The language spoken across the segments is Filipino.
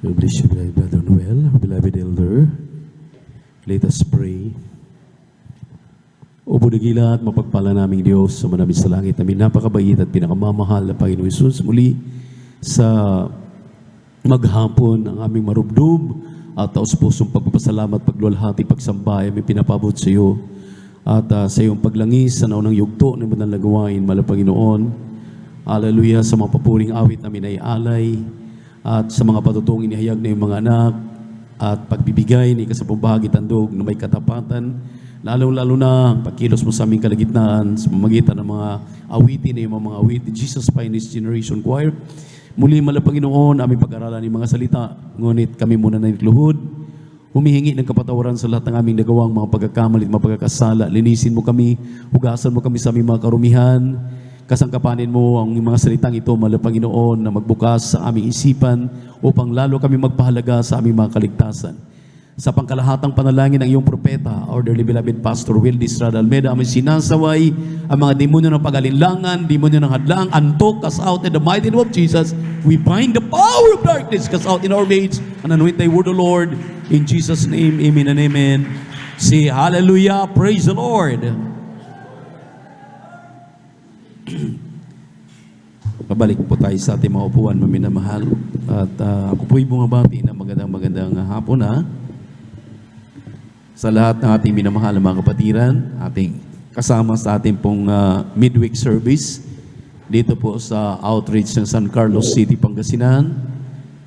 God bless you, beloved Brother Noel, beloved Elder. Let us pray. O budagila at mapagpala naming Diyos sa manamin sa langit, namin napakabait at pinakamamahal na Panginoon Hesus, muli sa maghapon ang aming marubdob at taos-pusong pagpapasalamat, pagluwalhati, pagsamba ay may pinapabot sa iyo at sa iyong paglangis sa naunang yugto ng banal na gawain, mahal na Panginoon. Hallelujah, sa mga papuring awit namin ay alay at sa mga patutong inihayag na yung mga anak at pagbibigay ni kasabong-bahagi tandog na may katapatan, lalong-lalo na pagkilos mo sa aming kalagitnaan sa pamamagitan ng mga awitin na yung mga awitin, Jesus Finest Generation Choir. Muli, mahal na Panginoon, aming pag-aralan ng mga salita, ngunit kami muna na nagluhod, humihingi ng kapatawaran sa lahat ng aming nagawang mga pagkakamali at mga pagkakasala. Linisin mo kami, hugasan mo kami sa aming mga karumihan, kasangkapanin mo ang mga salitang ito, mahal na Panginoon, na magbukas sa aming isipan upang lalo kami magpahalaga sa aming mga kaligtasan. Sa pangkalahatang panalangin ng iyong propeta, our dearly beloved Pastor Will Estrada Almeda, aming sinasaway ang mga demonyo ng pag-alinlangan, demonyo ng hadlang, antok, cast out in the mighty name of Jesus. We bind the power of darkness, cast out in our midst, and anoint thy word, O Lord. In Jesus' name, amen and amen. Say hallelujah, praise the Lord. Pabalik po tayo sa ating mga upuan, maminamahal. At ako po'y bumabati na magandang hapon sa lahat ng ating minamahal na mga kapatiran, ating kasama sa ating pong midweek service dito po sa outreach ng San Carlos City, Pangasinan.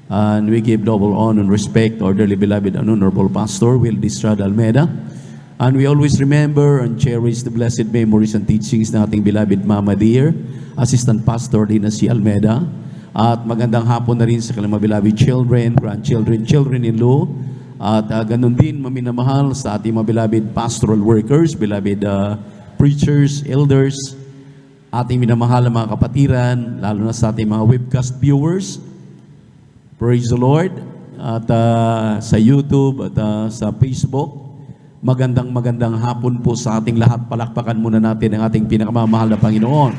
And we give double honor and respect to our dearly beloved and honorable Pastor Will Estrada Almeda. And we always remember and cherish the blessed memories and teachings ng ating beloved Mama Dear, Assistant Pastor din na si Almeda. At magandang hapon na rin sa kanilang mga beloved children, grandchildren, children-in-law. At ganun din maminamahal sa ating mga beloved pastoral workers, beloved preachers, elders, ating minamahal na mga kapatiran, lalo na sa ating mga webcast viewers. Praise the Lord. At sa YouTube at sa Facebook. Magandang hapon po sa ating lahat. Palakpakan muna natin ang ating pinakamamahal na Panginoon.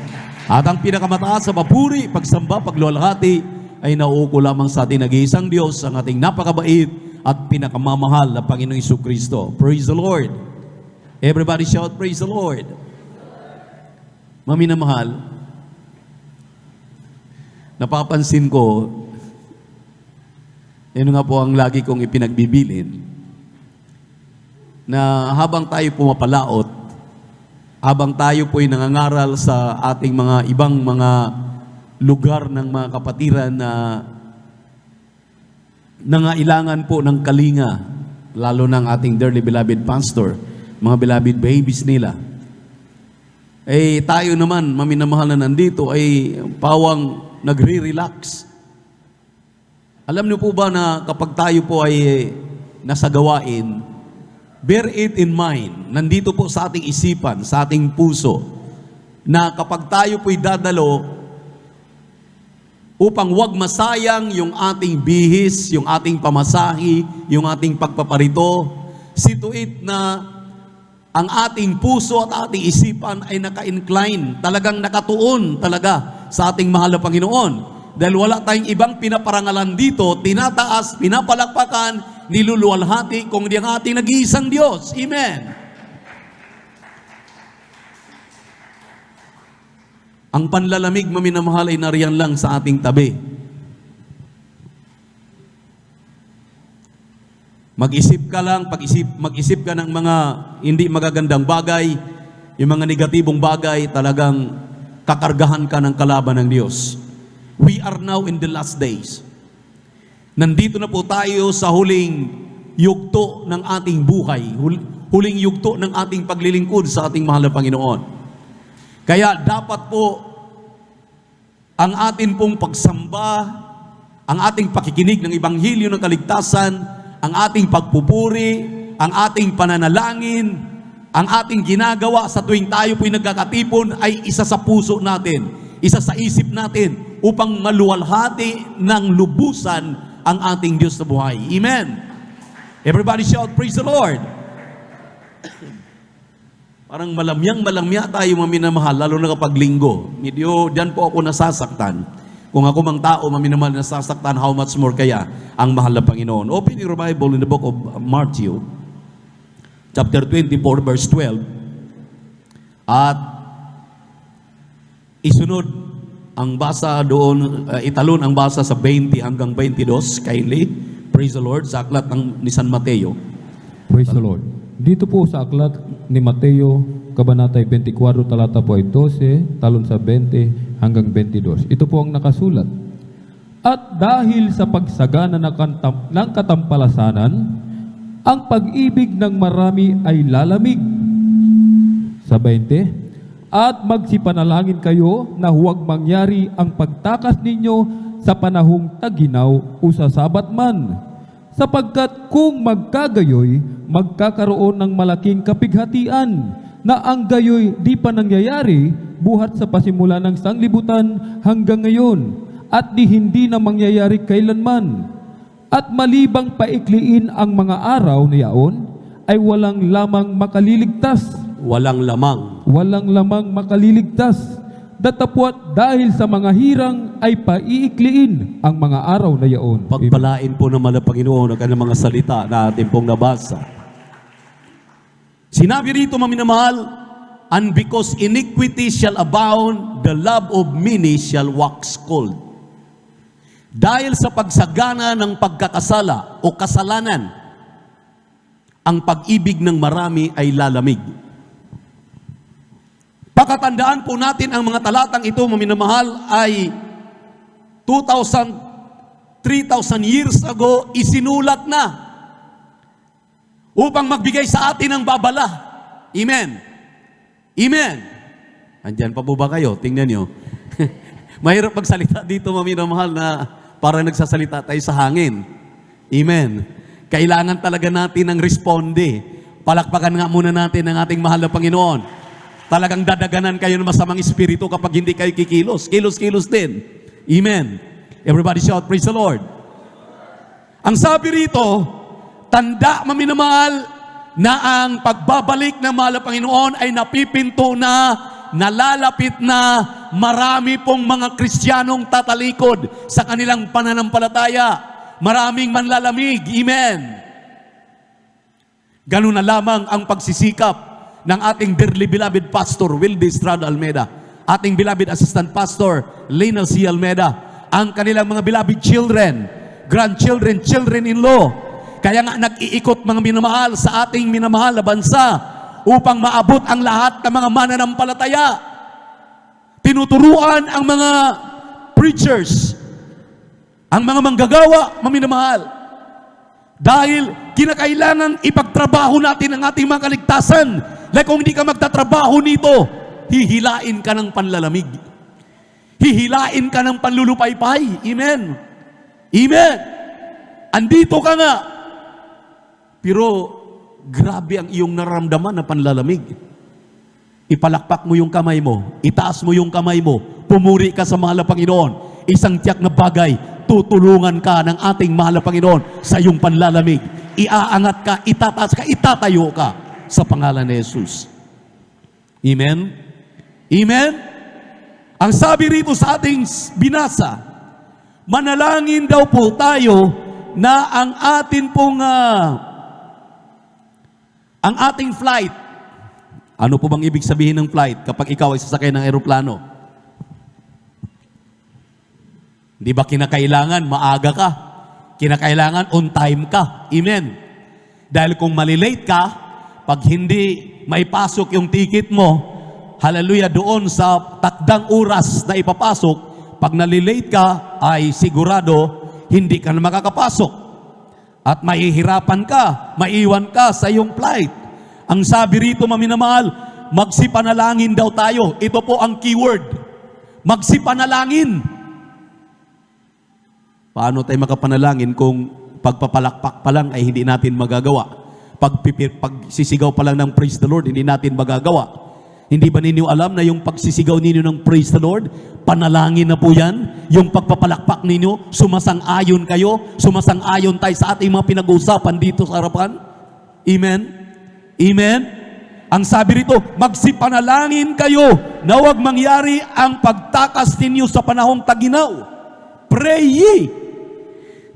At ang pinakamataas sa papuri, pagsamba, pagluwalhati ay nauuko lamang sa ating nag-iisang Diyos, ang ating napakabait at pinakamamahal na Panginoong Jesucristo. Praise the Lord. Everybody shout, praise the Lord. Maminamahal, napapansin ko, yun nga po ang lagi kong ipinagbibilin, na habang tayo pumapalaot, habang tayo po'y nangangaral sa ating mga ibang mga lugar ng mga kapatiran na nangailangan po ng kalinga, lalo ng ating dearly beloved pastor, mga beloved babies nila, eh tayo naman, maminamahal na nandito, ay pawang nagre-relax. Alam niyo po ba na kapag tayo po ay nasa gawain, bear it in mind, nandito po sa ating isipan, sa ating puso, na kapag tayo po'y dadalo, upang wag masayang yung ating bihis, yung ating pamasahi, yung ating pagpaparito, situit na ang ating puso at ating isipan ay naka-incline, talagang nakatuon talaga sa ating mahal na Panginoon. Dahil wala tayong ibang pinaparangalan dito, tinataas, pinapalakpakan, niluluwalhati kung di ang ating nag-iisang Diyos. Amen. Ang panlalamig, maminamahal, ay nariyan lang sa ating tabi. Mag-isip ka lang, mag-isip ka ng mga hindi magagandang bagay, yung mga negatibong bagay, talagang kakargahan ka ng kalaban ng Diyos. We are now in the last days. Nandito na po tayo sa huling yugto ng ating buhay, huling yugto ng ating paglilingkod sa ating mahal na Panginoon. Kaya dapat po ang atin pong pagsamba, ang ating pakikinig ng Ebanghelyo ng kaligtasan, ang ating pagpupuri, ang ating pananalangin, ang ating ginagawa sa tuwing tayo po'y nagkakatipon ay isa sa puso natin, isa sa isip natin, upang maluwalhati ng lubusan ang ating Diyos na buhay. Amen. Everybody shout, praise the Lord. Parang malamya tayo maminamahal, lalo na kapag linggo. Medyo, diyan po ako nasasaktan. Kung ako mang tao, maminamahal na sasaktan, how much more kaya ang mahal na Panginoon? Open your Bible in the book of Matthew, chapter 24, verse 12. At isunod ang basa doon, italon ang basa sa 20 hanggang 22, kindly. Praise the Lord, sa aklat ni San Mateo. Praise the Lord. Dito po sa aklat ni Mateo, Kabanata 24, talata po ay 12, talon sa 20 hanggang 22. Ito po ang nakasulat. At dahil sa pagsagana ng katampalasanan, ang pag-ibig ng marami ay lalamig. Sa 20, at magsipanalangin kayo na huwag mangyari ang pagtakas ninyo sa panahong taginaw o sa sabat man. Sapagkat kung magkagayoy, magkakaroon ng malaking kapighatian na ang gayoy di pa nangyayari buhat sa pasimula ng sanglibutan hanggang ngayon at di hindi na mangyayari kailanman. At malibang paikliin ang mga araw na yaon ay walang lamang makaliligtas. Walang lamang. Walang lamang makaliligtas. Datapwat dahil sa mga hirang ay paiikliin ang mga araw na yaon. Pagpalain po naman ng Panginoon ang kanyang mga salita na ating pong nabasa. Sinabi rito, maminamahal, and because iniquity shall abound, the love of many shall wax cold. Dahil sa pagsagana ng pagkakasala o kasalanan, ang pag-ibig ng marami ay lalamig. Pakatandaan po natin ang mga talatang ito, maminamahal, ay 2,000, 3,000 years ago, isinulat na upang magbigay sa atin ng babala. Amen. Amen. Andyan pa po ba kayo? Tingnan nyo. Mahirap magsalita dito, maminamahal, na para nagsasalita tayo sa hangin. Amen. Kailangan talaga natin ng responde. Palakpakan nga muna natin ang ating mahal na Panginoon. Talagang dadaganan kayo ng masamang espiritu kapag hindi kayo kikilos. Kilos-kilos din. Amen. Everybody shout, praise the Lord. Ang sabi rito, tanda, maminamahal, na ang pagbabalik ng mahal na Panginoon ay napipinto na, nalalapit na, marami pong mga Kristiyanong tatalikod sa kanilang pananampalataya. Maraming manlalamig. Amen. Ganun na lamang ang pagsisikap ng ating dearly beloved Pastor Wildy Estrada Almeida, ating beloved Assistant Pastor Lina C. Almeida, ang kanilang mga beloved children, grandchildren, children-in-law. Kaya nga nag-iikot mga minamahal sa ating minamahal na bansa upang maabot ang lahat ng mga mananampalataya. Tinuturuan ang mga preachers, ang mga manggagawa, maminamahal. Dahil kinakailangan ipagtrabaho natin ang ating mga kaligtasan. Like kung hindi ka magtatrabaho nito, hihilain ka ng panlalamig. Hihilain ka ng panlulupaypay. Amen. Amen. Andito ka nga. Pero grabe ang iyong nararamdaman na panlalamig. Ipalakpak mo yung kamay mo. Itaas mo yung kamay mo. Pumuri ka sa mahal na Panginoon. Isang tiyak na bagay, tutulungan ka ng ating mahal na Panginoon sa iyong panlalamig. Iaangat ka, itataas ka, itatayo ka sa pangalan ni Jesus. Amen? Amen? Ang sabi rito sa ating binasa, manalangin daw po tayo na ang atin pong ang ating flight. Ano po bang ibig sabihin ng flight kapag ikaw ay sasakay ng eroplano? Di ba kinakailangan maaga ka? Kinakailangan on time ka. Amen? Dahil kung malilate ka, pag hindi maipasok yung ticket mo, hallelujah, doon sa takdang oras na ipapasok, pag nalilate ka, ay sigurado, hindi ka na makakapasok. At mahihirapan ka, maiwan ka sa iyong flight. Ang sabi rito, maminamahal, magsipanalangin daw tayo. Ito po ang keyword. Magsipanalangin. Paano tayo makapanalangin kung pagpapalakpak pa lang ay hindi natin magagawa? Pagsisigaw pa lang ng praise the Lord, hindi natin magagawa. Hindi ba ninyo alam na yung pagsisigaw ninyo ng praise the Lord, panalangin na po yan? Yung pagpapalakpak ninyo, sumasang-ayon kayo, sumasang-ayon tayo sa ating mga pinag-uusapan dito sa harapan? Amen? Amen? Ang sabi rito, magsipanalangin kayo na huwag mangyari ang pagtakas ninyo sa panahong taginaw. Pray ye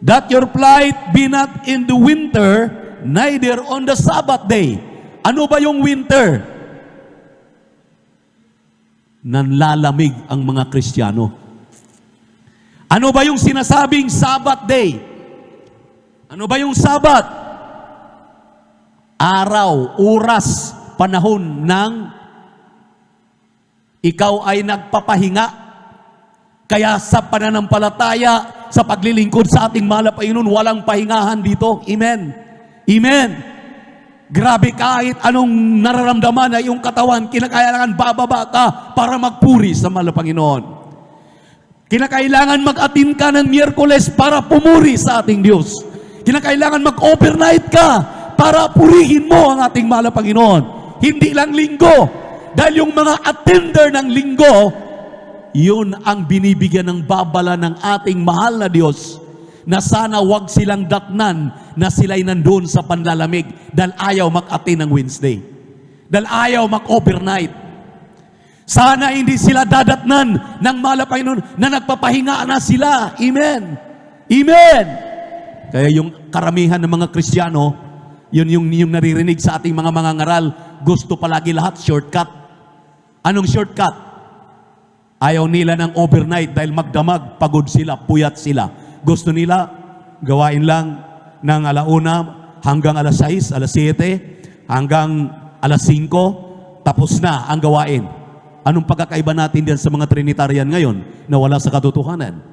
that your flight be not in the winter, neither on the Sabbath day. Ano ba yung winter? Nanlalamig ang mga Kristiyano. Ano ba yung sinasabing Sabbath day? Ano ba yung Sabbath? Araw, oras, panahon ng ikaw ay nagpapahinga. Kaya sa pananampalataya, sa paglilingkod sa ating mahal na Panginoon, walang pahingahan dito. Amen. Amen. Grabe, kahit anong nararamdaman na iyong katawan, kinakailangan bababa ka para magpuri sa mahal na Panginoon. Kinakailangan mag-atin ka ng Miyerkules para pumuri sa ating Diyos. Kinakailangan mag-overnight ka para purihin mo ang ating mahal na Panginoon. Hindi lang linggo. Dahil yung mga attender ng linggo, yun ang binibigyan ng babala ng ating mahal na Diyos, na sana wag silang datnan na sila'y nandun sa panlalamig dahil ayaw mag-attend ng Wednesday. Dahil ayaw mag-overnight. Sana hindi sila dadatnan ng mahal na Panginoon na nagpapahinga na sila. Amen. Amen. Kaya yung karamihan ng mga Kristiyano, yun yung naririnig sa ating mga ngaral, gusto palagi lahat shortcut. Anong shortcut? Ayaw nila ng overnight dahil magdamag, pagod sila, puyat sila. Gusto nila gawain lang ng 1:00 hanggang 6:00, 7:00, hanggang 5:00, tapos na ang gawain. Anong pagkakaiba natin diyan sa mga Trinitarian ngayon na wala sa katotohanan?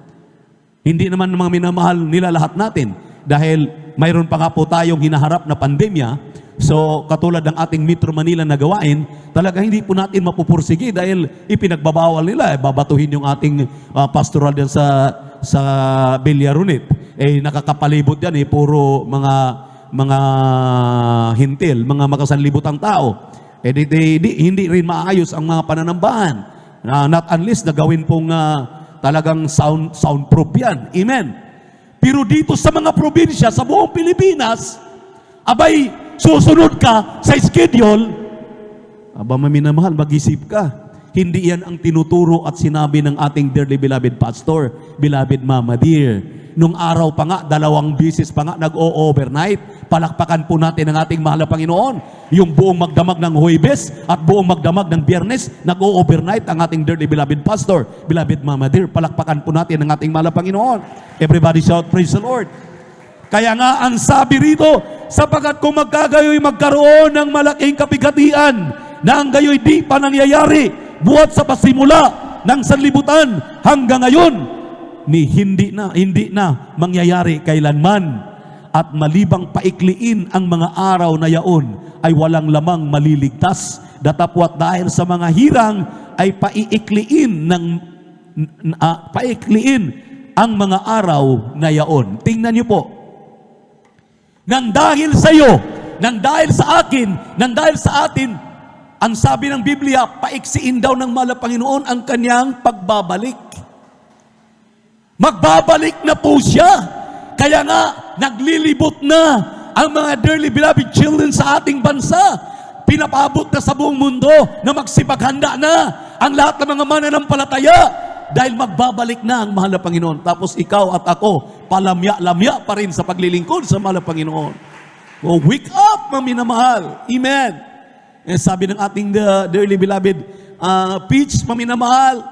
Hindi naman mga minamahal nila lahat natin dahil mayroon pa nga po tayong hinaharap na pandemya. So katulad ng ating Metro Manila na gawain, talaga hindi po natin mapupursige dahil ipinagbabawal nila. Babatuhin yung ating pastoral diyan sa Villarunet. Nakakapalibot yan, puro mga hintil, mga makasanlibutang tao. Hindi rin maayos ang mga pananambahan. Not unless na gawin pong talagang soundproof yan. Amen. Pero dito sa mga probinsya, sa buong Pilipinas, abay, susunod ka sa schedule, aba maminamahal, mag-isip ka. Hindi yan ang tinuturo at sinabi ng ating dearly beloved pastor, beloved Mama Dear. Nung araw pa nga, 2 beses pa nga nag-o-overnight. Palakpakan po natin ang ating mahal na Panginoon. Yung buong magdamag ng Huwebes at buong magdamag ng Biyernes, nag-o-overnight ang ating dearly beloved pastor, beloved Mama Dear. Palakpakan po natin ang ating mahal na Panginoon. Everybody shout, praise the Lord. Kaya nga ang sabi rito, sapagkat kung magkagayoy magkaroon ng malaking kapigatian na ang gayoy di pa nangyayari buhat sa pasimula ng sanlibutan hanggang ngayon, hindi na mangyayari kailanman, at malibang paikliin ang mga araw na yaon ay walang lamang maliligtas, datapwat dahil sa mga hirang ay paikliin ang mga araw na yaon. Tingnan niyo po, nang dahil sa iyo, nang dahil sa akin, nang dahil sa atin, ang sabi ng Biblia, paiksiin daw ng mahal na Panginoon ang kanyang pagbabalik. Magbabalik na po siya. Kaya nga, naglilibot na ang mga dearly beloved children sa ating bansa. Pinapabot na sa buong mundo na magsipaghanda na ang lahat ng mga mananampalataya dahil magbabalik na ang mahal na Panginoon. Tapos ikaw at ako, palamya-lamya pa rin sa paglilingkod sa mahal na Panginoon. Oh, wake up, mga minamahal. Amen. Sabi ng ating dearly beloved Peach, mga minamahal,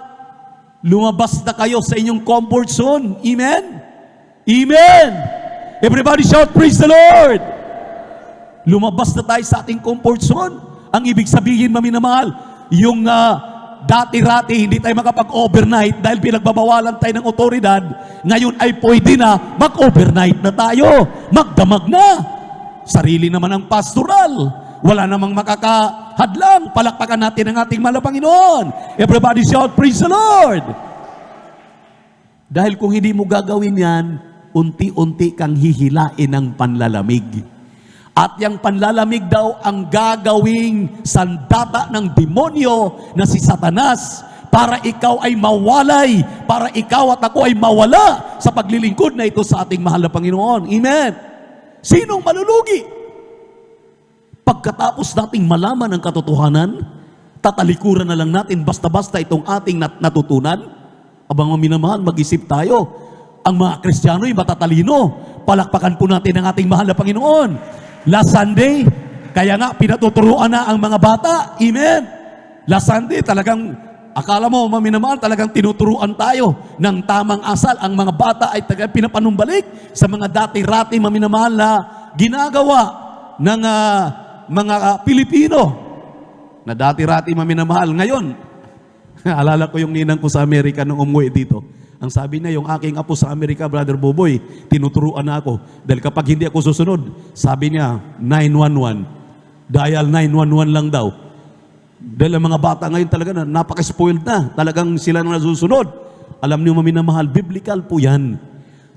lumabas na kayo sa inyong comfort zone. Amen? Amen! Everybody shout, praise the Lord! Lumabas na tayo sa ating comfort zone. Ang ibig sabihin, mga minamahal, yung dati-rati, hindi tayo makapag-overnight dahil pinagbabawalan tayo ng otoridad. Ngayon ay pwede na, mag-overnight na tayo. Magdamag na. Sarili naman ang pastoral. Wala namang makakahadlang. Palakpakan natin ang ating mahal na Panginoon. Everybody shout, praise the Lord! Dahil kung hindi mo gagawin yan, unti-unti kang hihilain ng panlalamig. At yung panlalamig daw ang gagawing sandata ng demonyo na si Satanas para ikaw ay mawalay, para ikaw at ako ay mawala sa paglilingkod na ito sa ating mahal na Panginoon. Amen! Sinong malulugi? Pagkatapos nating malaman ang katotohanan, tatalikuran na lang natin basta-basta itong ating natutunan. Abang minamahal, mag-isip tayo. ang mga Kristiyaно'y matatalino. Palakpakan po natin ang ating mahal na Panginoon. Last Sunday, kaya nga pinatuturuan na ang mga bata. Amen. Last Sunday, talagang akala mo, maminamahal, talagang tinuturuan tayo ng tamang asal. Ang mga bata ay talagang pinapanumbalik sa mga dati-rati maminamahal na ginagawa ng mga Pilipino na dati-rati maminamahal. Ngayon, alala ko yung ninang ko sa Amerika nung umuwi dito. Ang sabi niya, yung aking apo sa Amerika, Brother Boboy, tinuturuan na ako. Dahil kapag hindi ako susunod, sabi niya, 911. Dial 911 lang daw. Dahil ang mga bata ngayon talaga na napaka-spoiled na. Talagang sila na nasusunod. Alam niyo maminamahal, biblical po yan.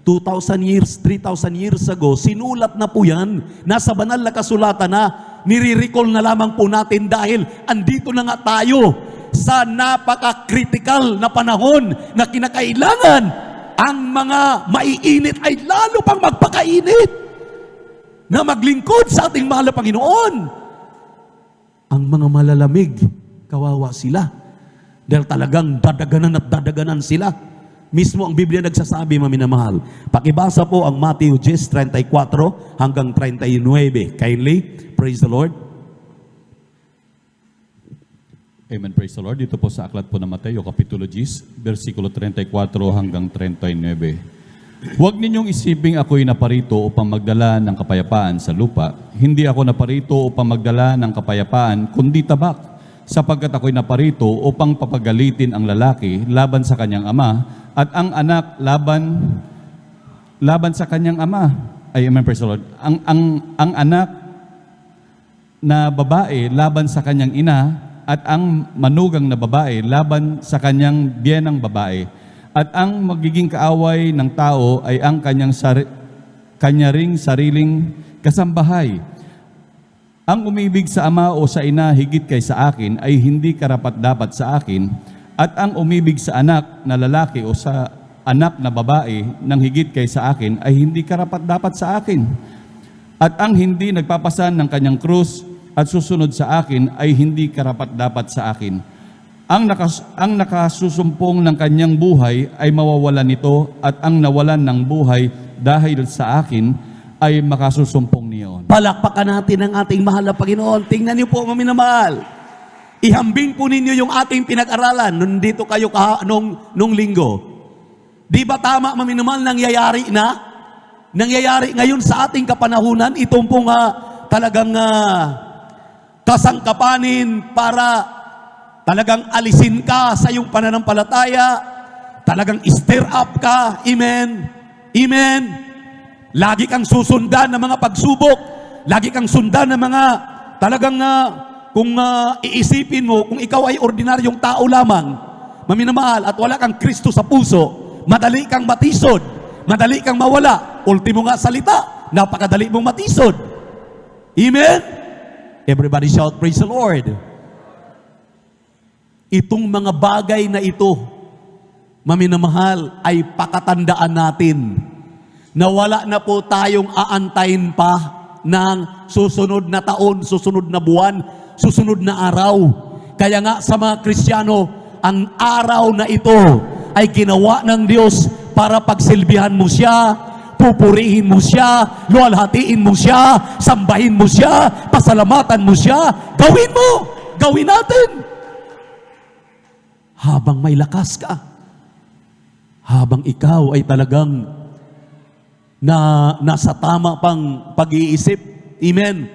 2,000 years, 3,000 years ago, sinulat na po yan. Nasa banal na kasulatan na, nire-recall na lamang po natin dahil andito na nga tayo sa napaka-critical na panahon na kinakailangan ang mga maiinit ay lalo pang magpakainit na maglingkod sa ating mahal na Panginoon. Ang mga malalamig, kawawa sila. Dahil talagang dadaganan at dadaganan sila. Mismo ang Biblia nagsasabi, maminamahal. Pakibasa po ang Matthew 10:34 hanggang 39. Kindly, praise the Lord. Amen, praise the Lord. Dito po sa aklat po ng Mateo, Kapitulo 10, versikulo 34 hanggang 39. Huwag ninyong isiping ako'y naparito upang magdala ng kapayapaan sa lupa. Hindi ako naparito upang magdala ng kapayapaan, kundi tabak. Sapagkat ako'y naparito upang papagalitin ang lalaki laban sa kanyang ama, at ang anak laban sa kanyang ama. Ay, amen, praise the Lord. Ang anak na babae laban sa kanyang ina, at ang manugang na babae laban sa kanyang biyenang babae. At ang magiging kaaway ng tao ay ang kanya ring sariling kasambahay. Ang umibig sa ama o sa ina higit kay sa akin ay hindi karapat-dapat sa akin, at ang umibig sa anak na lalaki o sa anak na babae nang higit kay sa akin ay hindi karapat-dapat sa akin. At ang hindi nagpapasan ng kanyang krus at susunod sa akin ay hindi karapat-dapat sa akin. Ang nakasusumpong ng kanyang buhay ay mawawalan nito, at ang nawalan ng buhay dahil sa akin ay makasusumpong niyon. Palakpakan natin ang ating mahal na Panginoon. Tingnan niyo po, maminamahal. Ihambing po ninyo yung ating pinag-aralan nung dito kayo nung linggo. Di ba tama, maminamahal, nangyayari na? Nangyayari ngayon sa ating kapanahunan, itong pong talagang kasangkapanin para talagang alisin ka sa iyong pananampalataya, talagang stir up ka. Amen. Amen. Lagi kang susundan ng mga pagsubok, lagi kang sundan ng mga talagang kung iisipin mo, kung ikaw ay ordinaryong tao lamang, maminamahal, at wala kang Kristo sa puso, madali kang matisod, madali kang mawala. Ultimo nga salita, napakadali mong matisod. Amen. Everybody shout, praise the Lord. Itong mga bagay na ito, maminamahal, ay pakatandaan natin na wala na po tayong aantayin pa ng susunod na taon, susunod na buwan, susunod na araw. Kaya nga sa mga Kristiyano, ang araw na ito ay ginawa ng Diyos para pagsilbihan mo siya, pupurihin mo siya, luwalhatiin mo siya, sambahin mo siya, pasalamatan mo siya. Gawin mo! Gawin natin! Habang may lakas ka, habang ikaw ay talagang nasa tama pang pag-iisip. Amen.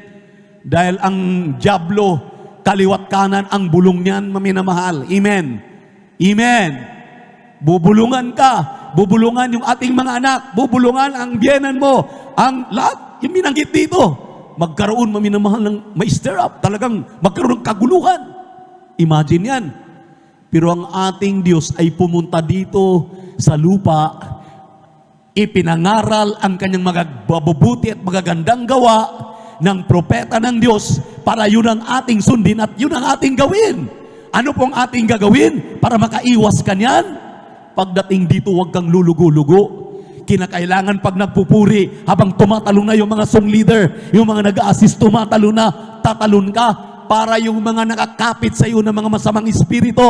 Dahil ang dyablo, kaliwat kanan ang bulong niyan, maminamahal. Amen. Amen. Bubulungan ka, bubulungan yung ating mga anak, bubulungan ang biyenan mo, ang lahat, yung minanggit dito, magkaroon, maminamahal, ng may stir up, talagang magkaroon ng kaguluhan. Imagine yan. Pero ang ating Diyos ay pumunta dito sa lupa, ipinangaral ang kanyang magabubuti at magagandang gawa ng propeta ng Diyos para yun ang ating sundin at yun ang ating gawin. Ano pong ating gagawin para makaiwas kanyan? Pagdating dito, huwag kang lulugo-lugo. Kinakailangan pag nagpupuri, habang tumatalon na yung mga song leader, yung mga nag-assist, tumatalon na, tatalon ka, para yung mga nakakapit sa iyo ng mga masamang espiritu,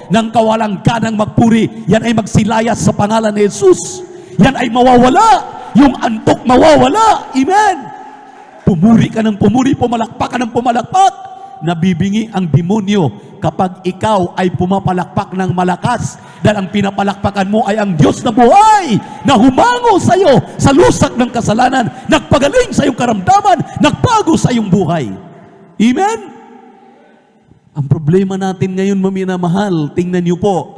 ng kawalang ganang magpuri, yan ay magsilayas sa pangalan ni Jesus. yan ay mawawala. Yung antok mawawala. Amen. Pumuri ka ng pumuri, pumalakpak ka ng pumalakpak. Nabibingi ang demonyo kapag ikaw ay pumapalakpak ng malakas, dahil ang pinapalakpakan mo ay ang Diyos na buhay, na humango sa iyo sa lusak ng kasalanan, nagpagaling sa iyong karamdaman, nagbago sa iyong buhay. Amen? Ang problema natin ngayon, maminamahal, tingnan niyo po,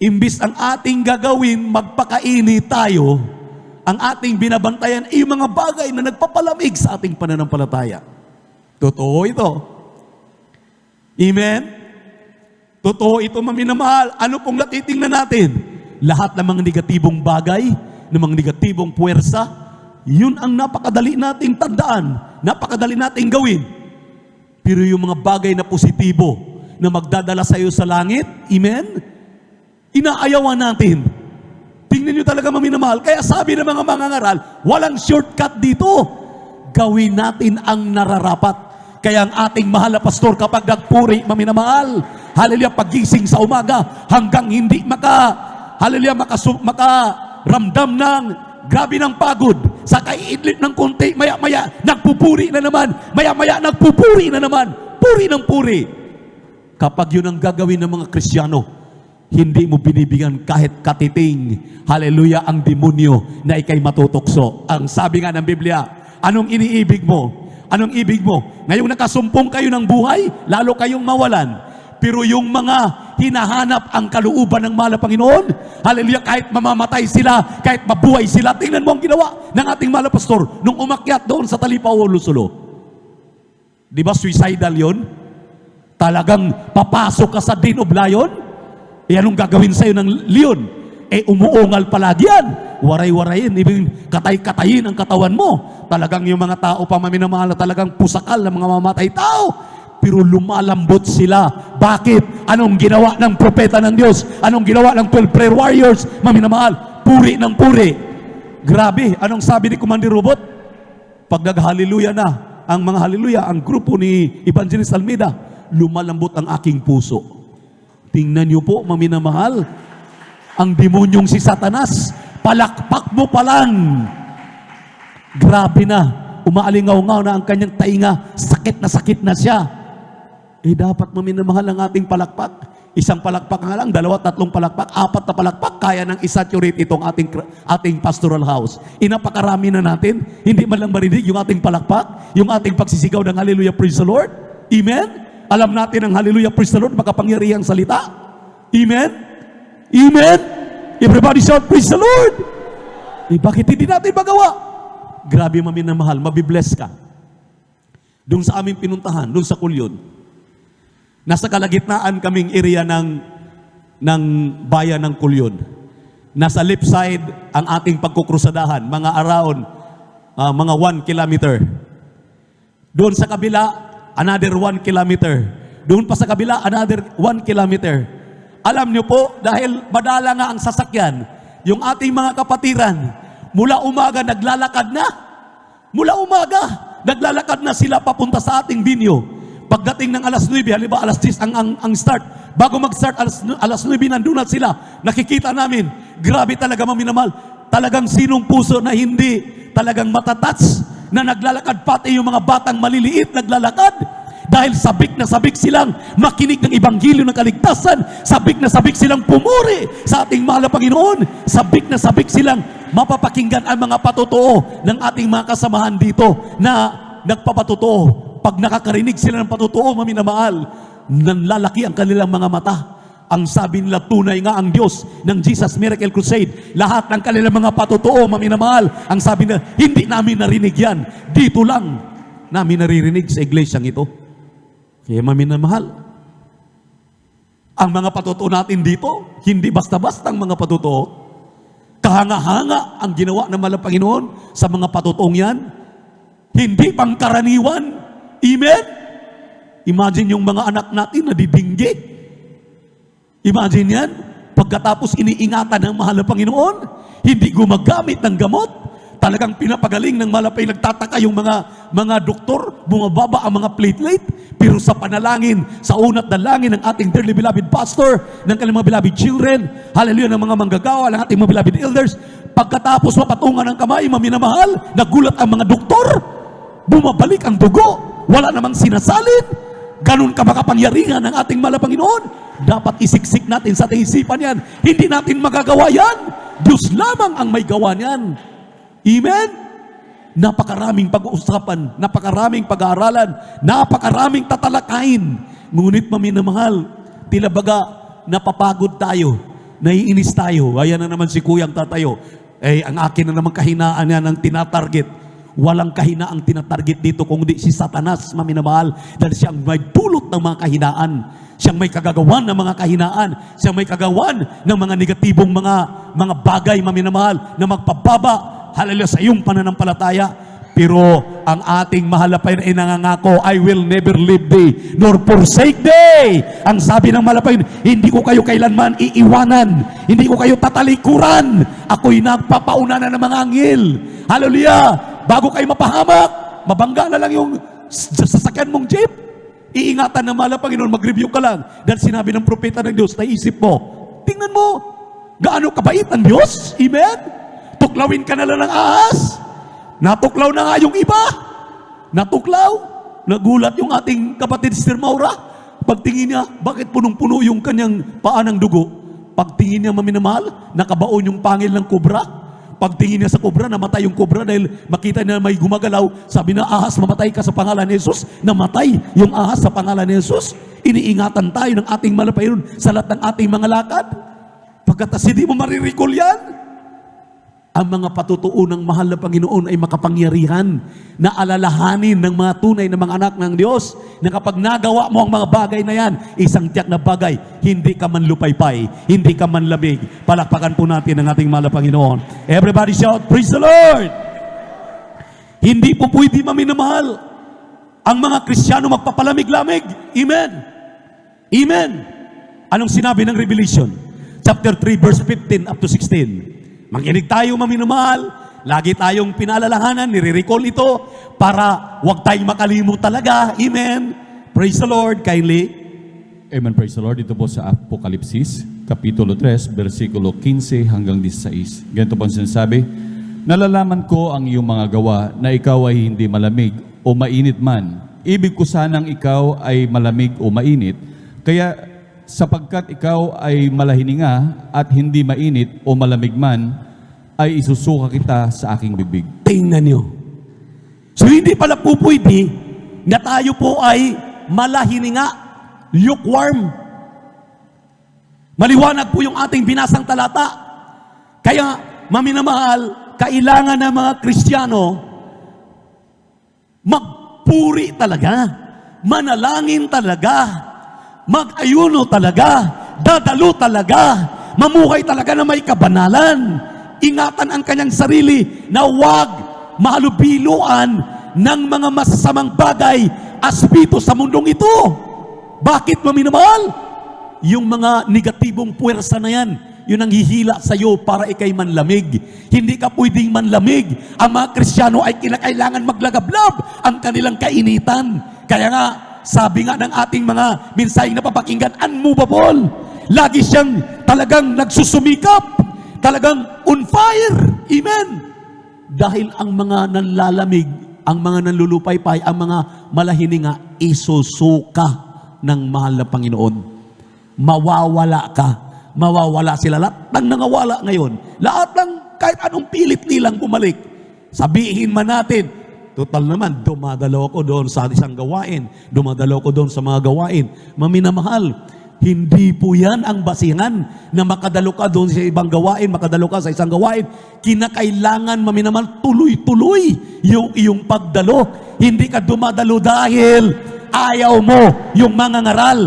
imbis ang ating gagawin, magpakaini tayo, ang ating binabantayan ay yung mga bagay na nagpapalamig sa ating pananampalataya. Totoo ito. Amen? Totoo ito, maminamahal. Ano pong natitingnan natin? Lahat ng mga negatibong bagay, ng mga negatibong puwersa, yun ang napakadali nating tandaan, napakadali nating gawin. Pero yung mga bagay na positibo, na magdadala sa iyo sa langit, amen? Inaayawan natin. Tingnan nyo talaga, maminamahal. Kaya sabi ng mga mangangaral, walang shortcut dito. Gawin natin ang nararapat. Kaya ang ating mahal na pastor, kapag nagpuri, maminamahal, hallelujah, pagising sa umaga, hanggang hindi makaramdam ng grabe ng pagod, sa kaiidlit ng konti, maya-maya, nagpupuri na naman, maya-maya, nagpupuri na naman, puri ng puri. Kapag yun ang gagawin ng mga Kristiyano, hindi mo binibigyan kahit katiting, hallelujah, ang demonyo na ikay matutokso. Ang sabi nga ng Biblia, anong iniibig mo? Anong ibig mo? Ngayong nakasumpong kayo ng buhay, lalo kayong mawalan. Pero yung mga hinahanap ang kalooban ng mahal na Panginoon, hallelujah, kahit mamamatay sila, kahit mabuhay sila, tingnan mo ang ginawa ng ating mahal na pastor nung umakyat doon sa Talipaw, Lusulo. Di ba suicidal yun? Talagang papasok ka sa den of lion? E anong gagawin sa'yo ng leon? E umuungal palagi yan. Waray-warayin, ibig katay-katayin ang katawan mo. Talagang yung mga tao pa, maminamahal, na talagang pusakal ng mga mamatay tao. Pero lumalambot sila. Bakit? Anong ginawa ng propeta ng Diyos? Anong ginawa ng 12 prayer warriors? Maminamahal, puri ng puri. Grabe, anong sabi ni Commander Robot? Pag nag-hallelujah na, ang mga hallelujah, ang grupo ni Evangelist Almeida, lumalambot ang aking puso. Tingnan niyo po, maminamahal, ang demonyong si Satanas, palakpak mo pa lang. Grabe na, umaalingaw-ngaw na ang kanyang tainga, sakit na siya. Eh dapat, maminamahal, ang ating palakpak. Isang palakpak nga lang, 2, 3 palakpak, 4 na palakpak, kaya nang isaturate itong ating pastoral house. Inapakarami na natin, hindi man lang marinig yung ating palakpak, yung ating pagsisigaw ng hallelujah, praise the Lord. Amen? Alam natin ang hallelujah, praise the Lord, makapangyarihang salita. Amen? Amen? Everybody shout, praise the Lord. Eh, bakit hindi natin magawa? Grabe, maminamahal, mabibless ka. Doon sa aming pinuntahan, doon sa Kulyon, nasa kalagitnaan kaming area ng bayan ng Kulyon. Nasa left side ang ating pagkukrusadahan, mga around, mga 1 kilometer. Doon sa kabila, another 1 kilometer. Doon pa sa kabila, another 1 kilometer. Alam niyo po, dahil madala nga ang sasakyan, yung ating mga kapatiran, mula umaga naglalakad na. Mula umaga, naglalakad na sila papunta sa ating binyo. Pagdating ng alas 9, halimbawa alas 10 ang start. Bago mag-start, alas 9, nandun na sila. Nakikita namin, grabe talaga, maminamahal. Talagang sinong puso na hindi talagang matatats, na naglalakad, pati yung mga batang maliliit naglalakad, dahil sabik na sabik silang makinig ng Ebanghelyo ng kaligtasan, sabik na sabik silang pumuri sa ating mahal na Panginoon, sabik na sabik silang mapapakinggan ang mga patotoo ng ating mga kasamahan dito na nagpapatotoo. Pag nakakarinig sila ng patotoo, maminamahal, nanlalaki ang kanilang mga mata. Ang sabi nila, tunay nga ang Diyos ng Jesus Miracle Crusade. Lahat ng kanilang mga patotoo, maminamahal, ang sabi nila, hindi namin narinig yan. Dito lang namin naririnig sa iglesyang ito. Kaya maminamahal, ang mga patotoo natin dito, hindi basta-basta ang mga patotoo. Kahanga-hanga ang ginawa ng mahal na Panginoon sa mga patotoong yan. Hindi pangkaraniwan. Amen? Imagine yung mga anak natin na didinggi. Imagine yan, pagkatapos iniingatan ng mahal na Panginoon, hindi gumagamit ng gamot, Talagang pinapagaling ng malapay. Nagtataka yung mga doktor, bumababa ang mga platelet. Pero sa panalangin, sa unat dalangin ng ating dearly beloved pastor, ng kanilang mga beloved children, hallelujah, ng mga manggagawa, ng ating mga beloved elders, pagkatapos mapatungan ng kamay, maminamahal, nagulat ang mga doktor, bumabalik ang dugo, wala namang sinasalin. Ganun ka makapangyarihan ng ating mahal na Panginoon. Dapat isiksik natin sa ating isipan yan. Hindi natin magagawa yan. Diyos lamang ang may gawa niyan. Amen? Napakaraming pag-uusapan, napakaraming pag-aaralan, napakaraming tatalakayin. Ngunit maminamahal, tila baga napapagod tayo, naiinis tayo. Ayan na naman si Kuyang tatayo. Ang akin na naman kahinaan yan ang tinatarget. Walang kahinaang tinatarget dito kung di si Satanas, maminamahal, dahil siyang may dulot ng mga kahinaan. Siyang may kagagawan ng mga kahinaan. Siyang may kagawan ng mga negatibong mga bagay, maminamahal, na magpababa, hallelujah, sa iyong pananampalataya. Pero ang ating mahal na Panginoon ay nangangako, I will never leave thee, nor forsake thee. Ang sabi ng mahal na Panginoon, hindi ko kayo kailanman iiwanan. Hindi ko kayo tatalikuran. Ako'y nagpapauna na ng mga anghel. Hallelujah! Bago kayo mapahamak, mabangga na lang yung sasakyan mong jeep. Iingatan ng mahal na Panginoon, mag-review ka lang. Dahil sinabi ng propeta ng Diyos, naisip mo, tingnan mo, gaano kabait ang Diyos. Amen? Tuklawin ka na lang ng ahas. Natuklaw na nga yung iba. Natuklaw. Nagulat yung ating kapatid Sister Maura. Pagtingin niya, bakit punong-puno yung kanyang paa ng dugo? Pagtingin niya, maminamahal, nakabaon yung pangil ng kobra. Pagtingin niya sa kobra, namatay yung kobra dahil makita niya may gumagalaw. Sabi na, ahas, mamatay ka sa pangalan ni Jesus. Namatay yung ahas sa pangalan ni Jesus. Iniingatan tayo ng ating malapayon sa lahat ng ating mga lakad. Pagkatas hindi mo mariricall yan. Ang mga patutuo ng mahal na Panginoon ay makapangyarihan na alalahanin ng mga tunay na mga anak ng Diyos na kapag nagawa mo ang mga bagay na yan, isang tiyak na bagay, hindi ka man lupaypay, hindi ka man lamig. Palakpakan po natin ang ating mahal na Panginoon. Everybody shout, praise the Lord! Hindi po pwede maminamahal ang mga Kristiyano magpapalamig-lamig. Amen! Amen! Anong sinabi ng Revelation? Chapter 3, verse 15 up to 16. Makinig tayo, maminamahal. Lagi tayong pinalalahanan, nire-recall ito para wag tayong makalimot talaga. Amen. Praise the Lord. Kindly. Amen, praise the Lord. Ito po sa Apokalipsis, Kapitulo 3, versikulo 15 hanggang 16. Ganito po ang sinasabi, nalalaman ko ang iyong mga gawa na ikaw ay hindi malamig o mainit man. Ibig ko sanang ikaw ay malamig o mainit. Kaya sapagkat ikaw ay malahininga at hindi mainit o malamig man, ay isusuka kita sa aking bibig. Tingnan nyo. So hindi pala po pwede na tayo po ay malahininga, lukewarm. Maliwanag po yung ating binasang talata. Kaya, maminamahal, kailangan ng mga Kristiyano magpuri talaga, manalangin talaga, mag-ayuno talaga, dadalo talaga, mamuhay talaga na may kabanalan. Ingatan ang kanyang sarili na huwag mahalubiluan ng mga masasamang bagay, aspeto sa mundong ito. Bakit, maminamahal? Yung mga negatibong puwersa na yan, yun ang hihila sa iyo para ikay manlamig. Hindi ka pwedeng manlamig. Ang mga Kristiyano ay kinakailangan maglagablab ang kanilang kainitan. Kaya nga, sabi nga ng ating mga mensaheng napapakinggan, unmovable. Lagi siyang talagang nagsusumikap, talagang on fire. Amen. Dahil ang mga nanlalamig, ang mga nanlulupaypay, ang mga malahininga, isusuka ng mahal na Panginoon. Mawawala ka. Mawawala sila. Lahat ng nangawala ngayon. Lahat ng kahit anong pilit nilang bumalik. Sabihin man natin, total naman, dumadalo ko doon sa isang gawain. Dumadalo ko doon sa mga gawain. Maminamahal, hindi po yan ang basihan na makadalo ka doon sa ibang gawain, makadalo ka sa isang gawain. Kinakailangan, maminamahal, tuloy-tuloy yung iyong pagdalo. Hindi ka dumadalo dahil ayaw mo yung mga ngaral.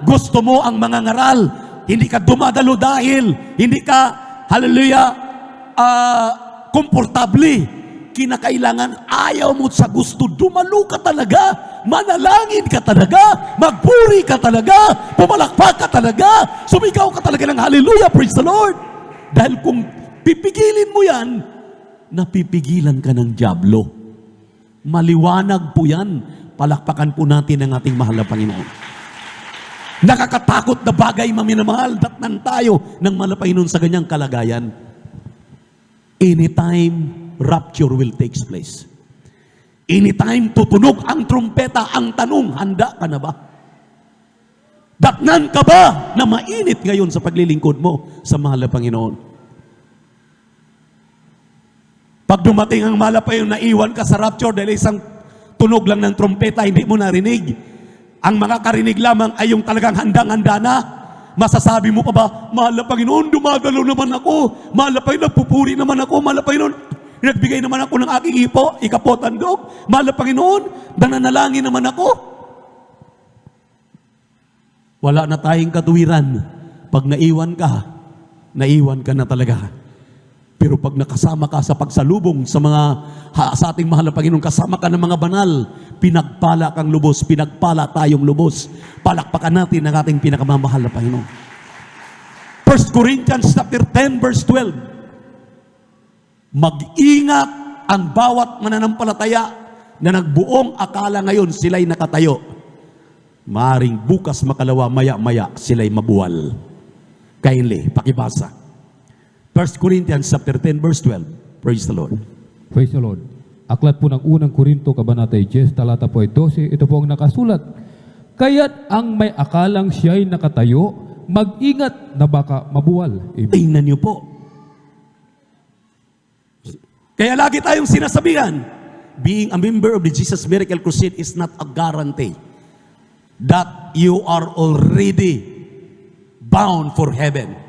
Gusto mo ang mga ngaral. Hindi ka dumadalo dahil hindi ka, hallelujah, komportable. Kinakailangan, ayaw mo sa gusto, dumalo ka talaga, manalangin ka talaga, magpuri ka talaga, pumalakpak ka talaga, sumigaw ka talaga ng hallelujah, praise the Lord. Dahil kung pipigilin mo yan, napipigilan ka ng dyablo. Maliwanag po yan. Palakpakan po natin ang ating mahal na Panginoon. Nakakatakot na bagay, maminamahal, datnan tayo ng mahal na Panginoon sa ganyang kalagayan. Anytime rapture will take place. Anytime tutunog ang trumpeta, ang tanong, handa ka na ba? Datnan ka ba na mainit ngayon sa paglilingkod mo sa mahal na Panginoon? Pag dumating ang mahal na Panginoon, naiwan ka sa rapture dahil isang tunog lang ng trumpeta, hindi mo narinig. Ang mga karinig lamang ay yung talagang handang-handa na. Masasabi mo pa ba, mahal na Panginoon, dumadalo naman ako. Mahal na Panginoon, nagpupuri naman ako. Mahal na Panginoon, nagbigay naman ako ng aking ikapotandog. Mahal na Panginoon, nananalangin naman ako. Wala na tayong katuwiran. Pag naiwan ka na talaga. Pero pag nakasama ka sa pagsalubong sa sa ating mahal na Panginoon, kasama ka ng mga banal, pinagpala kang lubos, pinagpala tayong lubos. Palakpakan natin ang ating pinakamamahal na Panginoon. 1 Corinthians chapter 10 verse 12. Mag-ingat ang bawat mananampalataya na nagbuong akala ngayon sila'y nakatayo. Maaring bukas makalawa, maya-maya sila'y mabuwal. Kindly, pakibasa. 1 Corinthians chapter 10 verse 12. Praise the Lord. Praise the Lord. Aklat po ng unang Korinto, Kabanata 10, talata po ay 12. Ito po ang nakasulat. Kaya't ang may akalang siya'y nakatayo, mag-ingat na baka mabuwal. Amen. Tingnan niyo po. Kaya lagi tayong sinasabihan, being a member of the Jesus Miracle Crusade is not a guarantee that you are already bound for heaven.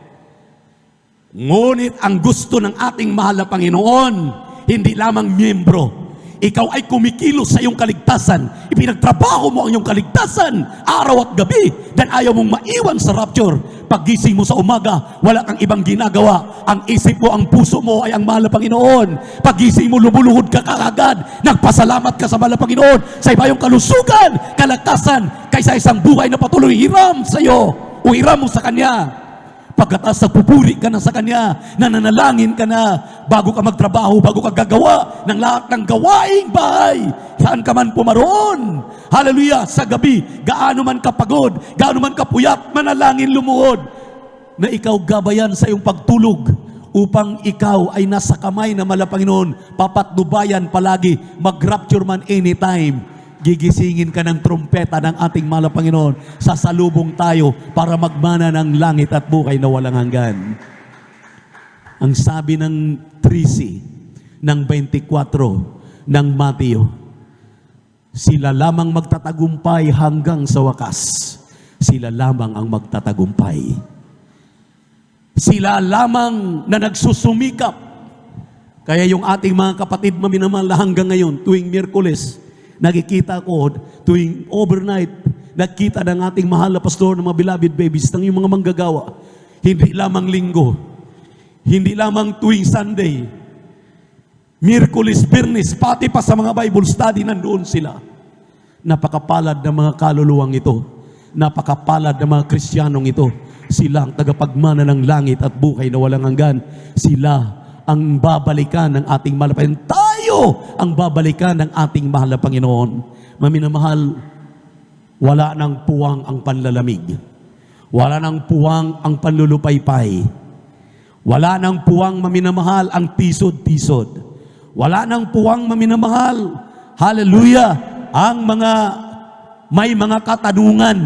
Ngunit ang gusto ng ating mahal na Panginoon, hindi lamang miyembro. Ikaw ay kumikilos sa iyong kaligtasan. Ipinagtrabaho mo ang iyong kaligtasan araw at gabi dan ayaw mong maiwan sa rapture. Paggising mo sa umaga, wala kang ibang ginagawa. Ang isip mo, ang puso mo ay ang mahal na Panginoon. Paggising mo, lumuluhod ka kaagad. Nagpasalamat ka sa mahal na Panginoon sa iba yung kalusugan, kalakasan, kaysa isang buhay na patuloy hiram sa iyo o hiram mo sa Kanya. Pagkatapos nagpupuri ka na sa Kanya, nananalangin ka na, bago ka magtrabaho, bago ka gagawa ng lahat ng gawaing bahay, saan ka man pumaroon. Hallelujah! Sa gabi, gaano man kapagod, gaano man kapuyat, manalangin lumuhod, na ikaw gabayan sa iyong pagtulog, upang ikaw ay nasa kamay na mahal na Panginoon, papatnubayan palagi, mag-rapture man anytime. Gigisingin ka ng trumpeta ng ating mahal na Panginoon. Sasalubong tayo para magmana ng langit at buhay na walang hanggan. Ang sabi ng 13 ng 24 ng Mateo, sila lamang magtatagumpay hanggang sa wakas. Sila lamang ang magtatagumpay. Sila lamang na nagsusumikap. Kaya yung ating mga kapatid maminamahal hanggang ngayon, tuwing Miyerkules, nakikita ko tuwing overnight, nakita ng ating mahal na pastor ng mga beloved babies, ng yung mga manggagawa, hindi lamang linggo, hindi lamang tuwing Sunday, Miyerkules, Biyernes, pati pa sa mga Bible study, nandoon sila. Napakapalad ng mga kaluluwang ito, napakapalad ng mga Kristiyanong ito. Sila ang tagapagmana ng langit at buhay na walang hanggan. Sila ang babalikan ng ating mahal na Panginoon. Tayo ang babalikan ng ating mahal na Panginoon. Maminamahal, wala nang puwang ang panlalamig. Wala nang puwang ang panlulupaypay. Wala nang puwang, maminamahal, ang tisod-tisod. Wala nang puwang, maminamahal, hallelujah, ang may mga katanungan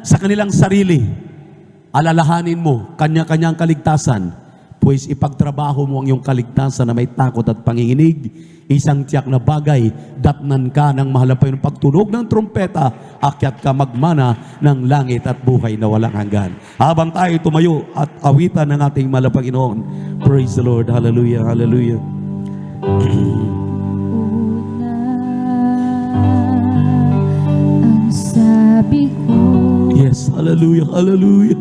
sa kanilang sarili. Alalahanin mo, kanya-kanyang kaligtasan. Pues ipagtrabaho mo ang iyong kaligtasan na may takot at panginginig. Isang tiyak na bagay, datnan ka ng mahal na Panginoon. Pagtunog ng trumpeta, akyat ka magmana ng langit at buhay na walang hanggan. Habang tayo tumayo at awitan ng ating mahal na Panginoon. Praise the Lord. Hallelujah. Hallelujah. Ang sabi ko, Yes. Hallelujah. Hallelujah.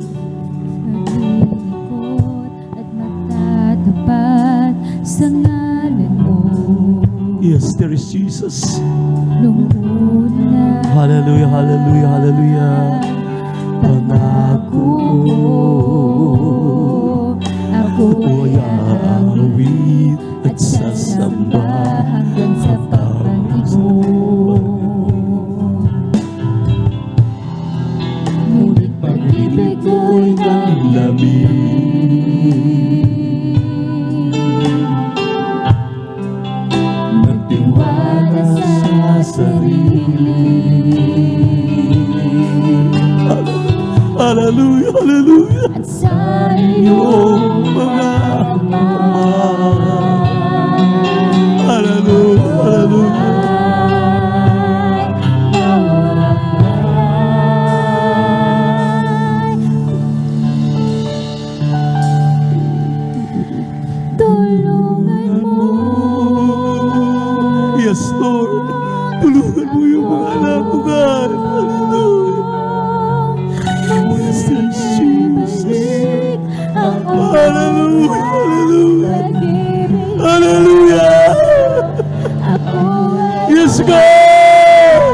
tapat sa ngalan mo. Yes, there is Jesus. Lungkot na Hallelujah, hallelujah, hallelujah. pangako mo, ako Ako ay ay aawit at sasamba hanggang sa pag-ibig. Ngunit pag-ibig ko'y nagtiwala sa sarili. Hallelujah, hallelujah. At sa iyong mga Hallelujah, hallelujah. tulungan mo. Yes, Lord. Tulungan mo yung mga anak ko, God. Hallelujah. Yes, Jesus. Hallelujah, hallelujah. Hallelujah. Yes, God.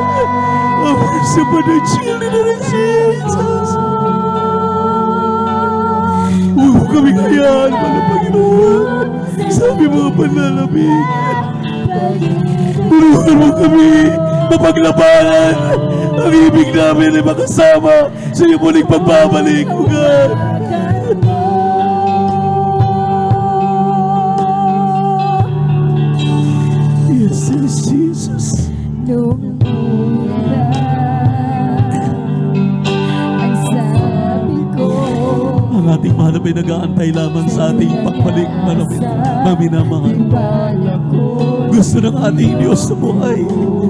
Oh, mercy upon the children of Jesus. Huwag mo kami kayaan, mga Panginoon. Sabi mga panlalamig. Tulungan mo kami mapaglabanan. Ang ibig namin ay makasama sa iyong muling pagbabalik, O God. Yes, yes, Jesus. Nung una, ang sabi ko, Ang ating mahal ay nag-aantay lamang sa ating pagbalik, maminamahal. tiwala ko. Gusto ng ating Diyos sa buhay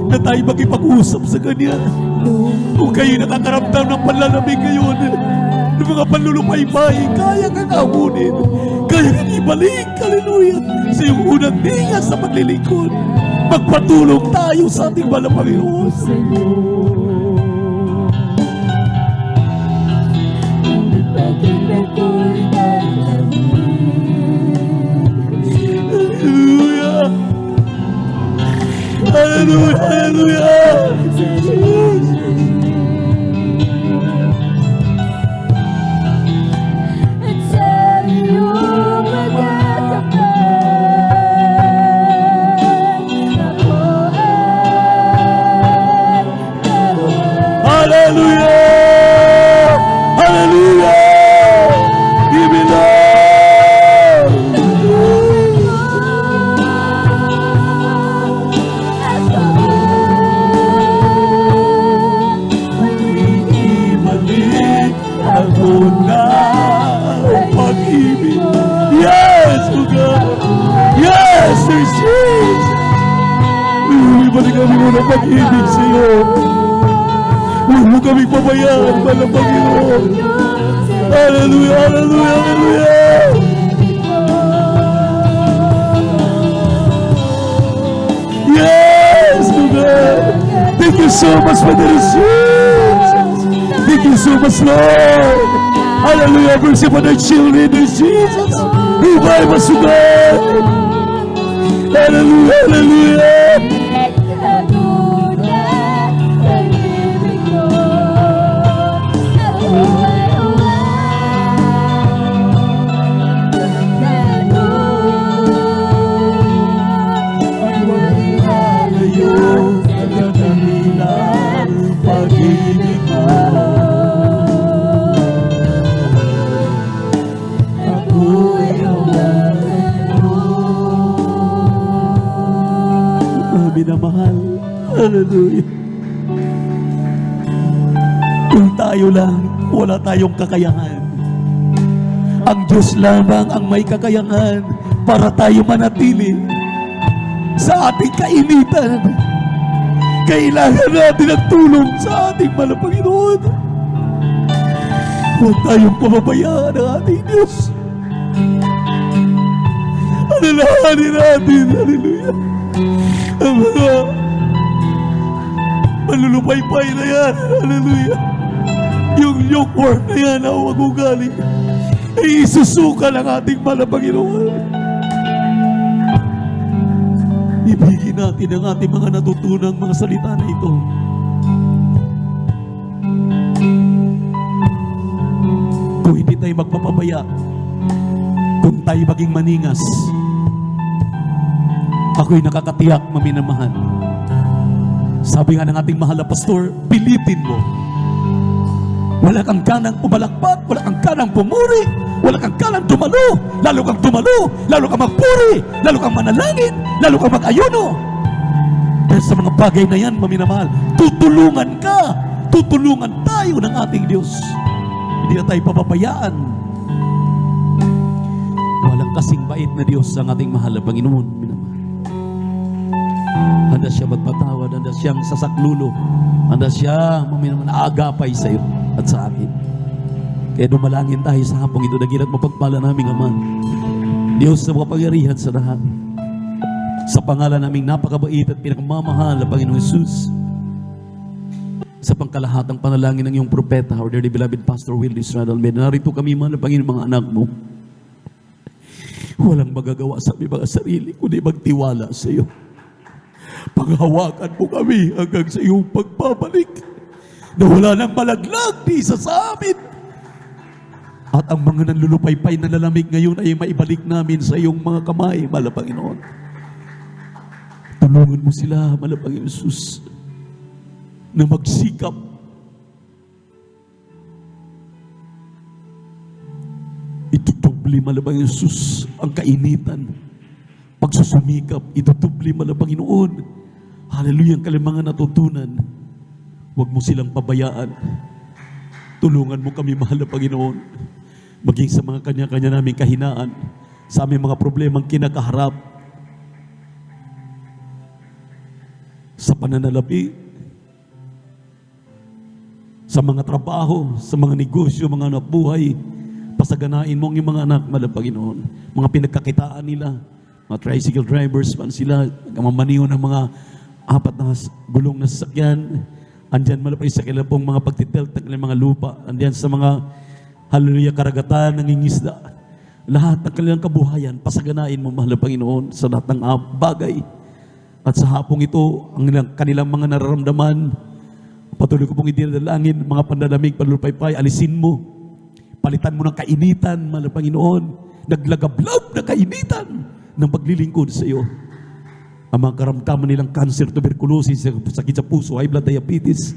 na tayo magipag-usap sa Kanya. Kung kayo nakakaramdam ng panlalamig ngayon, ng mga panlulupay-bay, kaya kang amunin, kaya kang ibalik, hallelujah, sa iyong unang tinga sa paglilingkod. Magpatulong tayo sa ating mahal na Panginoon. Pag-ibig ko'y Hallelujah! Hallelujah! Hallelujah! at sa iyong magkakapal, ako ay tawag. Hallelujah! Hallelujah! Give me love! Ibalik ako na ang pag-ibig. Yes, O God! Yes, there's Jesus! Ibalik kami mo ng pag-ibig sa iyo. Huwag mo kaming pabayaan, mahal na Panginoon. Hallelujah, hallelujah, hallelujah! Yes, O God! Thank you so much for the Jesus! Thank you so much, Lord! Hallelujah, mercy for the children of Jesus! Revive us, O God! Hallelujah, hallelujah! Pag-ibig mo, ako'y hawakan mo. Minamahal, hallelujah. Kung tayo lang, wala tayong kakayahan. Ang Diyos lamang ang may kakayahan para tayo manatili sa ating kainitan. Kailangan natin ang tulong sa ating mahal na Panginoon. Huwag tayong pababayaan ng ating Diyos. Alalahanin natin, hallelujah, ang mga manlulupay-pay na yan, hallelujah. Yung lukewarm na yan na huwag ugali, ay isusuka ng ating mahal na Panginoon. Ibigin natin ang ating mga natutunang mga salita na ito. Kung hindi tayo magpapabaya, kung tayo maging maningas, Ako'y nakakatiyak, maminamahal. Sabi nga ng ating mahal na pastor, pilitin mo. Wala kang ganang pumalakpak, wala kang ganang pumuri, wala kang ganang dumalo. Lalo kang dumalo, lalo kang magpuri, lalo kang manalangin, lalo kang mag-ayuno. Dahil sa mga bagay na yan, maminamahal, tutulungan ka. Tutulungan tayo ng ating Diyos. Hindi na tayo papabayaan. Walang kasing bait na Diyos ang ating mahal na Panginoon, minamahal. Handa siya magpatawad, handa siyang sasaklulo, handa siya maminamahal aagapay sa iyo at sa akin. Kaya dumalangin tayo sa hapong ito, nagirat mapagpala naming Ama, Diyos na makapangyarihan sa lahat. Sa pangalan naming napakabait at pinakamamahal na Panginoong Jesus, sa pangkalahatang panalangin ng iyong propeta, our dearly beloved Pastor Will Israel Almeida, narito kami man na Panginoon mga anak mo. Walang magagawa sa aming mga sarili, kundi magtiwala sa iyo. Paghawakan mo kami hanggang sa iyong pagbabalik, na wala nang malaglag di isa sa amin. At ang mga nanlulupaypay na lalamig ngayon ay maibalik namin sa iyong mga kamay, mahal na Panginoon. Tulungan mo sila, mahal na Panginoon Jesus, na magsikap itutubli, mahal na Panginoon Jesus, ang kainitan. Pagsusumikap, itutubli, mahal na Panginoon. Hallelujah, ang kanilang mga natutunan. Huwag mo silang pabayaan. Tulungan mo kami, mahal na Panginoon, maging sa mga kanya-kanya naming kahinaan, sa aming mga problemang kinakaharap, sa pananalapi, sa mga trabaho, sa mga negosyo, mga anak buhay. Pasaganain mo ang iyong mga anak, mahal na Panginoon. Mga pinagkakitaan nila, mga tricycle drivers man sila, mamaniho ng mga apat na gulong na sasakyan. Andyan malapay sa kanilang pong mga pagtitelt ng kanilang mga lupa. Andyan sa mga, hallelujah, karagatan, nangingisda. Lahat ng kanilang kabuhayan, pasaganain mo, mahal na Panginoon, sa lahat ng bagay. At sa hapong ito, ang kanilang mga nararamdaman, patuloy ko pong idinadalangin, mga pandalamig, panlupaypay, alisin mo. Palitan mo ng kainitan, mahal na Panginoon. Naglagablab na kainitan ng paglilingkod sa iyo. Ang mga karamdaman nilang cancer, tuberculosis, sakit sa puso, high blood, diabetes,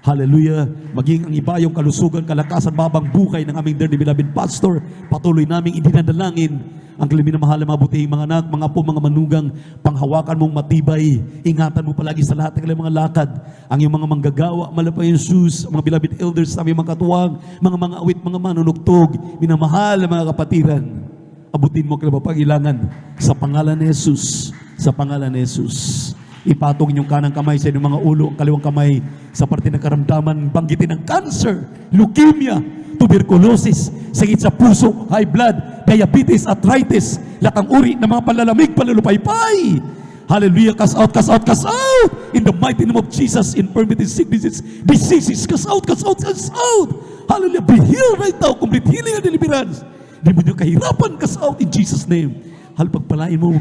hallelujah, maging ang iba yung kalusugan, kalakasan, babang buhay ng aming dearly beloved pastor, patuloy naming idinadalangin ang kaliminamahal na mabutihing mga anak, mga po, mga manugang, panghawakan mong matibay, ingatan mo palagi sa lahat ng kanilang mga lakad, ang iyong mga manggagawa, malapay yung sus, mga beloved elders, aming mga katuwang, mga awit, mga manunugtog, minamahal na mga kapatiran, abutin mo kailangan pangilangan sa pangalan ni Jesus. Sa pangalan ni Jesus. Ipatong inyong kanang kamay sa inyong mga ulo, ang kaliwang kamay sa parte ng karamdaman, banggitin ng cancer, leukemia, tuberculosis, sakit sa puso, high blood, diabetes, arthritis, lahat ng uri ng mga panlalamig, panlulupaypay. Hallelujah, cast out, cast out, cast out. In the mighty name of Jesus, infirmities, sicknesses, diseases, cast out, cast out, cast out. Hallelujah, be healed right now, complete healing and deliverance. Di mo nyo kahirapan, cast out in Jesus' name. Hal pagpalain mo,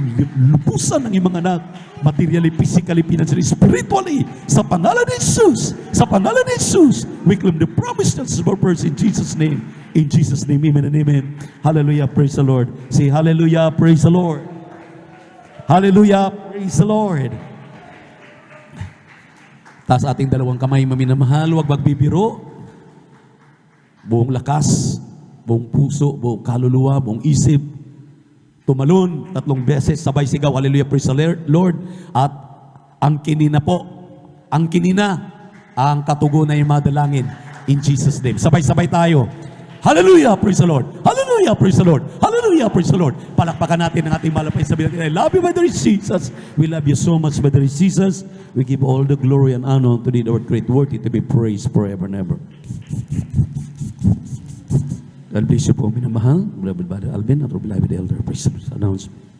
lupusan ng iyong mga anak, materially, physically, financially, spiritually, sa pangalan ni Jesus, sa pangalan ni Jesus, we claim the promise of our purpose in Jesus' name. In Jesus' name, amen and amen. Hallelujah, praise the Lord. Say hallelujah, praise the Lord. Hallelujah, praise the Lord. Taas ating dalawang kamay, maminamahal, huwag magbibiro. Buong lakas, buong puso, buong kaluluwa, buong isip, tumalon 3 beses, sabay sigaw, hallelujah, praise the Lord. At ang kinina po, ang katugunan yung madalangin in Jesus' name. Sabay-sabay tayo. Hallelujah, praise the Lord. Hallelujah, praise the Lord. Hallelujah, praise the Lord. Palakpakan natin ang ating malapay sa bilang. I love you, Brother Jesus. We love you so much, Brother Jesus. We give all the glory and honor to the Lord, great worthy to be praised forever and ever. God bless you po, minamahal. Beloved Brother Alvin at beloved Elder. Praise the Lord. Announcement.